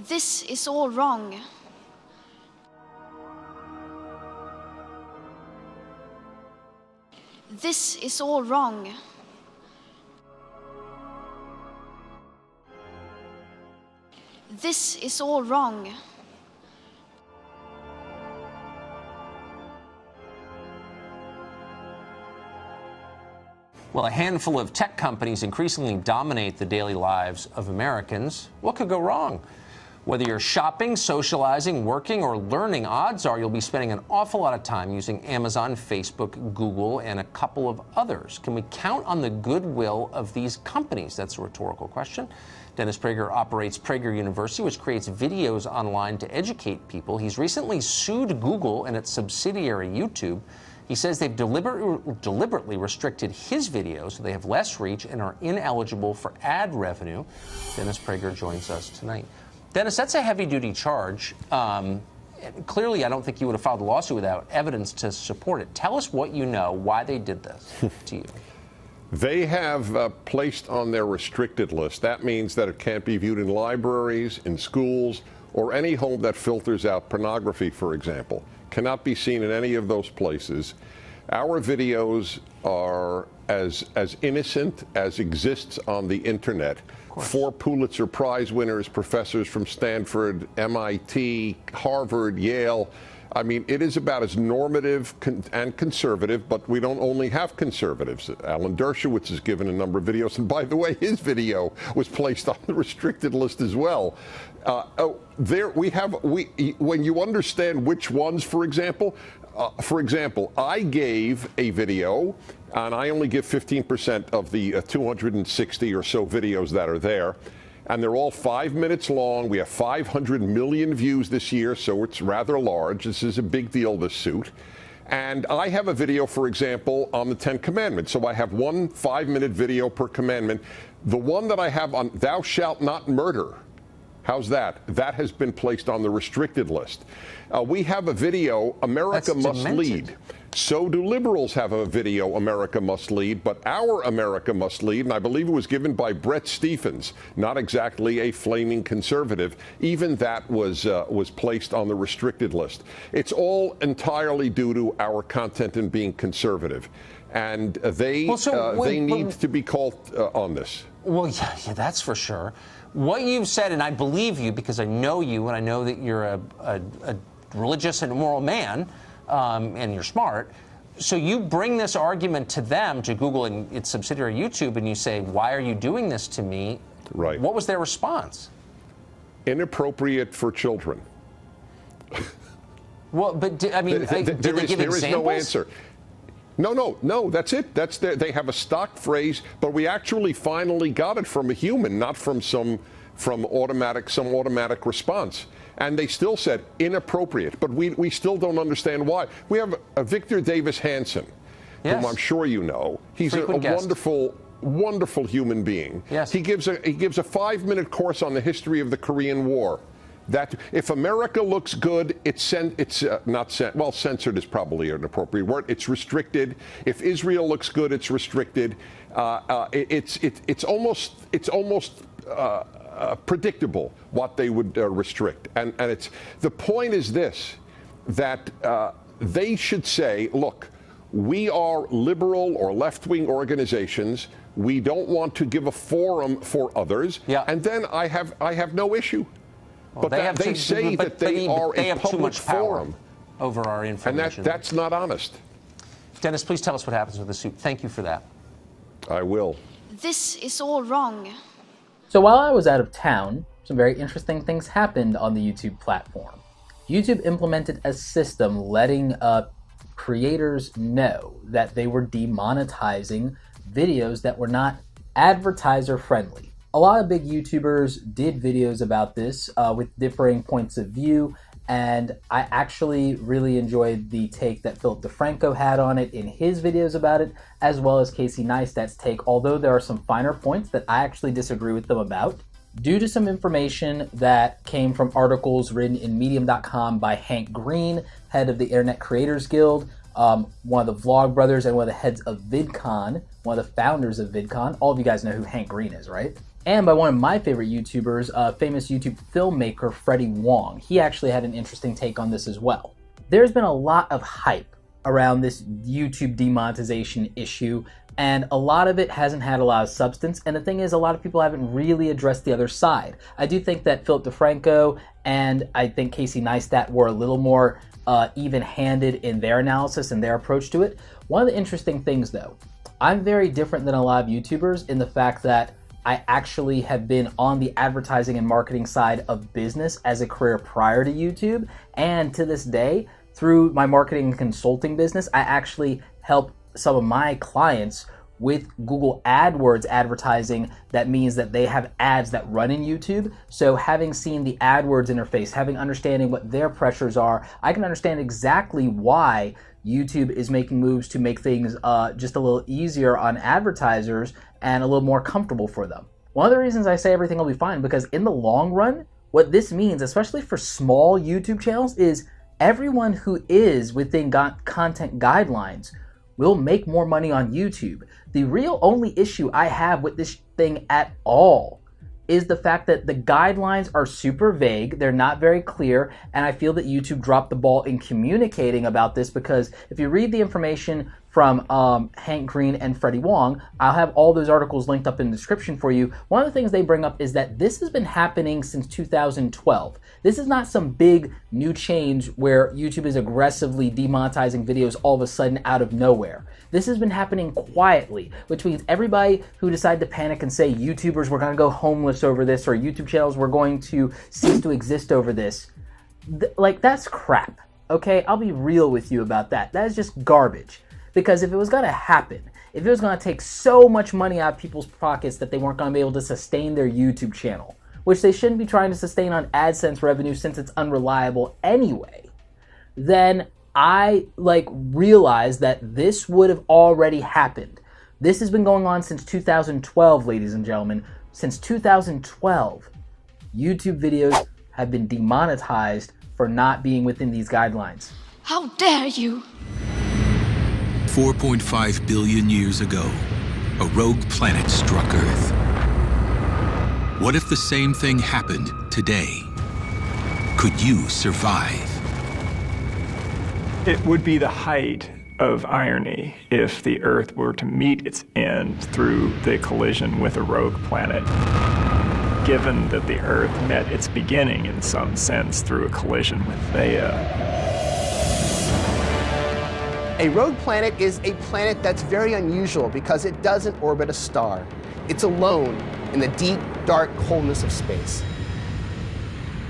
This is all wrong. This is all wrong. This is all wrong. Well, a handful of tech companies increasingly dominate the daily lives of Americans. What could go wrong? Whether you're shopping, socializing, working, or learning, odds are you'll be spending an awful lot of time using Amazon, Facebook, Google, and a couple of others. Can we count on the goodwill of these companies? That's a rhetorical question. Dennis Prager operates Prager University, which creates videos online to educate people. He's recently sued Google and its subsidiary YouTube. He says they've deliberately restricted his videos so they have less reach and are ineligible for ad revenue. Dennis Prager joins us tonight. Dennis, that's a heavy-duty charge. Clearly, I don't think you would have filed a lawsuit without evidence to support it. Tell us what you know, why they did this to you. They have placed on their restricted list. That means that it can't be viewed in libraries, in schools, or any home that filters out pornography, for example. Cannot be seen in any of those places. Our videos are as innocent as exists on the internet. 4 Pulitzer Prize winners, professors from Stanford, MIT, Harvard, Yale. I mean, it is about as normative and conservative, but we don't only have conservatives. Alan Dershowitz has given a number of videos, and by the way, his video was placed on the restricted list as well. When you understand which ones, for example, I gave a video, and I only give 15% of the 260 or so videos that are there. And they're all 5 minutes long. We have 500 million views this year, so it's rather large. This is a big deal, this suit. And I have a video, for example, on the 10 Commandments. So I have one 5-minute video per commandment. The one that I have on thou shalt not murder, how's that? That has been placed on the restricted list. We have a video, America Must Lead. So do liberals have a video, America Must Lead, but our America Must Lead, and I believe it was given by Brett Stephens, not exactly a flaming conservative, even that was placed on the restricted list. It's all entirely due to our content and being conservative. And they need to be called on this. Well, yeah, that's for sure. What you've said, and I believe you because I know you and I know that you're a religious and moral man, and you're smart. So you bring this argument to them, to Google and its subsidiary YouTube, and you say, why are you doing this to me? Right. What was their response? Inappropriate for children. Well, but did they give examples? There is no answer. No, that's it. They have a stock phrase, but we actually finally got it from a human, not from some automatic response. And they still said inappropriate, but we still don't understand why. We have Victor Davis Hanson, whom I'm sure you know. He's a wonderful human being. Yes. He gives a 5-minute course on the history of the Korean War. That if America looks good, censored is probably an appropriate word. It's restricted. If Israel looks good, it's restricted. It's almost predictable what they would restrict. And the point is this, that they should say, look, we are liberal or left-wing organizations. We don't want to give a forum for others. Yeah. And then I have no issue. Well, but they say that they are a public forum over our information. And that's not honest. Dennis, please tell us what happens with the suit. Thank you for that. I will. This is all wrong. So while I was out of town, some very interesting things happened on the YouTube platform. YouTube implemented a system letting creators know that they were demonetizing videos that were not advertiser friendly. A lot of big YouTubers did videos about this with differing points of view, and I actually really enjoyed the take that Philip DeFranco had on it in his videos about it, as well as Casey Neistat's take, although there are some finer points that I actually disagree with them about. Due to some information that came from articles written in Medium.com by Hank Green, head of the Internet Creators Guild, one of the Vlog Brothers, and one of the heads of VidCon, one of the founders of VidCon. All of you guys know who Hank Green is, right? and by one of my favorite YouTubers, famous YouTube filmmaker Freddie Wong. He actually had an interesting take on this as well. There's been a lot of hype around this YouTube demonetization issue, and a lot of it hasn't had a lot of substance. And the thing is, a lot of people haven't really addressed the other side. I do think that Philip DeFranco and I think Casey Neistat were a little more even-handed in their analysis and their approach to it. One of the interesting things, though, I'm very different than a lot of YouTubers in the fact that I actually have been on the advertising and marketing side of business as a career prior to YouTube, and to this day, through my marketing and consulting business, I actually help some of my clients with Google AdWords advertising. That means that they have ads that run in YouTube. So having seen the AdWords interface, having understanding what their pressures are, I can understand exactly why YouTube is making moves to make things just a little easier on advertisers and a little more comfortable for them. One of the reasons I say everything will be fine, because in the long run, what this means, especially for small YouTube channels, is everyone who is within content guidelines will make more money on YouTube. The real only issue I have with this thing at all is the fact that the guidelines are super vague, they're not very clear, and I feel that YouTube dropped the ball in communicating about this, because if you read the information from Hank Green and Freddie Wong, I'll have all those articles linked up in the description for you. One of the things they bring up is that this has been happening since 2012. This is not some big new change where YouTube is aggressively demonetizing videos all of a sudden out of nowhere. This has been happening quietly, which means everybody who decided to panic and say YouTubers were going to go homeless over this, or YouTube channels were going to cease to exist over this, like, that's crap, okay? I'll be real with you about that. That is just garbage. Because if it was going to happen, if it was going to take so much money out of people's pockets that they weren't going to be able to sustain their YouTube channel, which they shouldn't be trying to sustain on AdSense revenue since it's unreliable anyway, then I realized that this would have already happened. This has been going on since 2012, ladies and gentlemen. Since 2012, YouTube videos have been demonetized for not being within these guidelines. How dare you! 4.5 billion years ago, a rogue planet struck Earth. What if the same thing happened today? Could you survive? It would be the height of irony if the Earth were to meet its end through the collision with a rogue planet, given that the Earth met its beginning in some sense through a collision with Theia. A rogue planet is a planet that's very unusual because it doesn't orbit a star. It's alone in the deep, dark coldness of space.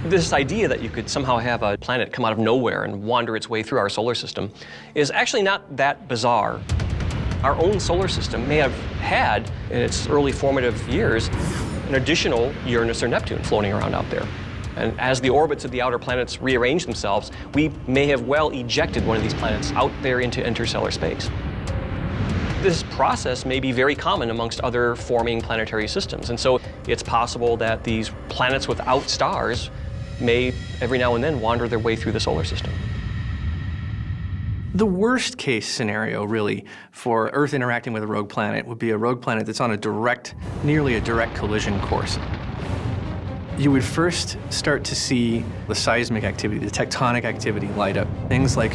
This idea that you could somehow have a planet come out of nowhere and wander its way through our solar system is actually not that bizarre. Our own solar system may have had, in its early formative years, an additional Uranus or Neptune floating around out there. And as the orbits of the outer planets rearrange themselves, we may have well ejected one of these planets out there into interstellar space. This process may be very common amongst other forming planetary systems, and so it's possible that these planets without stars may every now and then wander their way through the solar system. The worst case scenario, really, for Earth interacting with a rogue planet would be a rogue planet that's on nearly a direct collision course. You would first start to see the seismic activity, the tectonic activity light up. Things like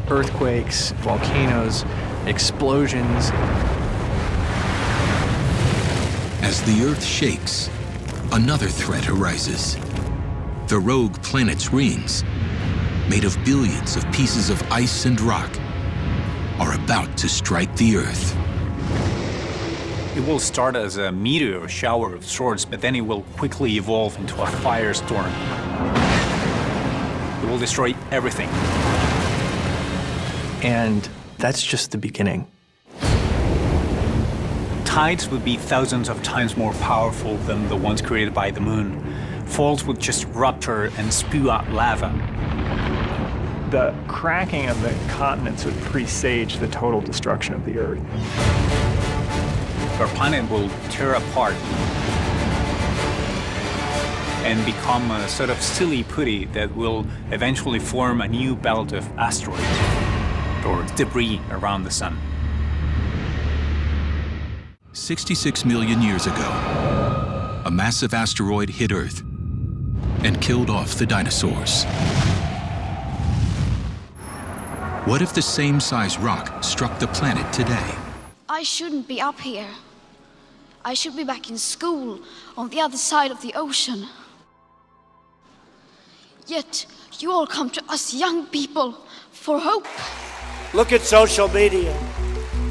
earthquakes, volcanoes, explosions. As the Earth shakes, another threat arises. The rogue planet's rings, made of billions of pieces of ice and rock, are about to strike the Earth. It will start as a meteor shower of sorts, but then it will quickly evolve into a firestorm. It will destroy everything. And that's just the beginning. Tides would be thousands of times more powerful than the ones created by the moon. Faults would just rupture and spew out lava. The cracking of the continents would presage the total destruction of the Earth. Our planet will tear apart and become a sort of silly putty that will eventually form a new belt of asteroids or debris around the sun. 66 million years ago, a massive asteroid hit Earth and killed off the dinosaurs. What if the same size rock struck the planet today? I shouldn't be up here. I should be back in school on the other side of the ocean. Yet you all come to us young people for hope. Look at social media.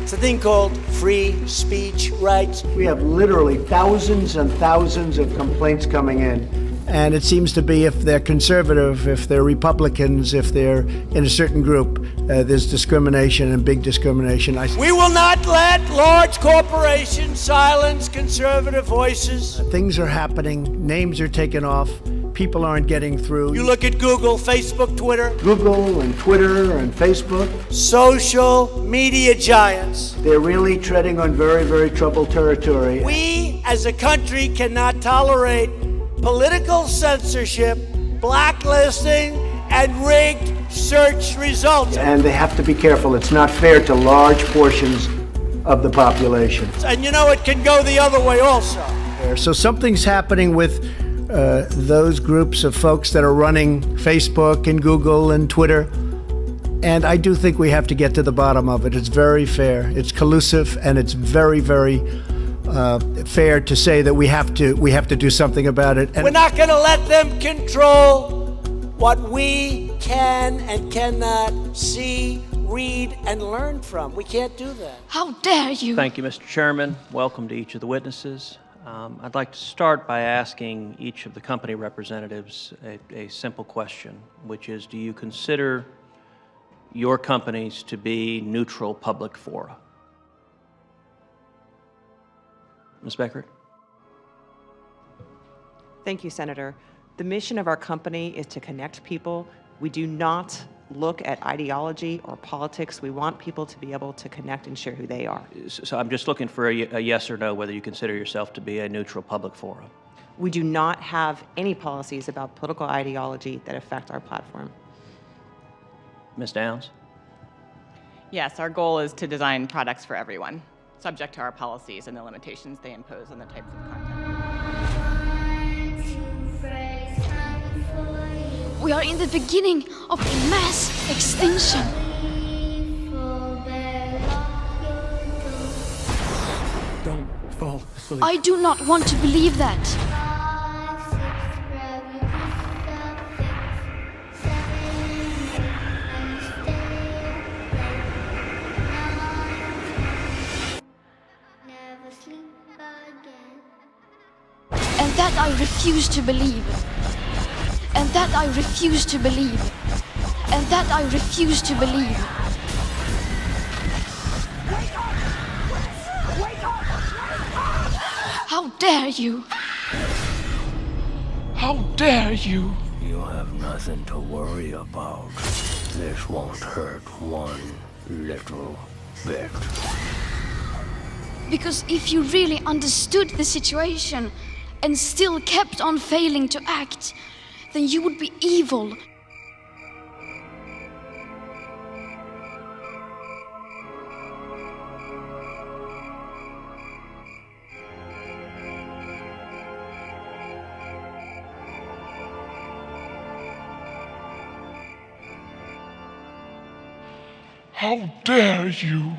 It's a thing called free speech rights. We have literally thousands and thousands of complaints coming in. And it seems to be if they're conservative, if they're Republicans, if they're in a certain group, there's discrimination and big discrimination. We will not let large corporations silence conservative voices. Things are happening, names are taken off, people aren't getting through. You look at Google, Facebook, Twitter. Google and Twitter and Facebook. Social media giants. They're really treading on very, very troubled territory. We as a country cannot tolerate political censorship, blacklisting, and rigged search results. And they have to be careful. It's not fair to large portions of the population. And you know, it can go the other way also. So something's happening with those groups of folks that are running Facebook and Google and Twitter. And I do think we have to get to the bottom of it. It's very fair. It's collusive, and it's very, very fair to say that we have to do something about it. And we're not going to let them control what we can and cannot see, read, and learn from. We can't do that. How dare you? Thank you, Mr. Chairman. Welcome to each of the witnesses. I'd like to start by asking each of the company representatives a simple question, which is, do you consider your companies to be neutral public fora? Ms. Beckert? Thank you, Senator. The mission of our company is to connect people. We do not look at ideology or politics. We want people to be able to connect and share who they are. So I'm just looking for a yes or no, whether you consider yourself to be a neutral public forum. We do not have any policies about political ideology that affect our platform. Ms. Downs? Yes, our goal is to design products for everyone, subject to our policies and the limitations they impose on the types of content. We are in the beginning of a mass extinction. Don't fall asleep. I do not want to believe that. And that I refuse to believe. And that I refuse to believe. And that I refuse to believe. How dare you? How dare you? You have nothing to worry about. This won't hurt one little bit. Because if you really understood the situation and still kept on failing to act, then you would be evil. How dare you?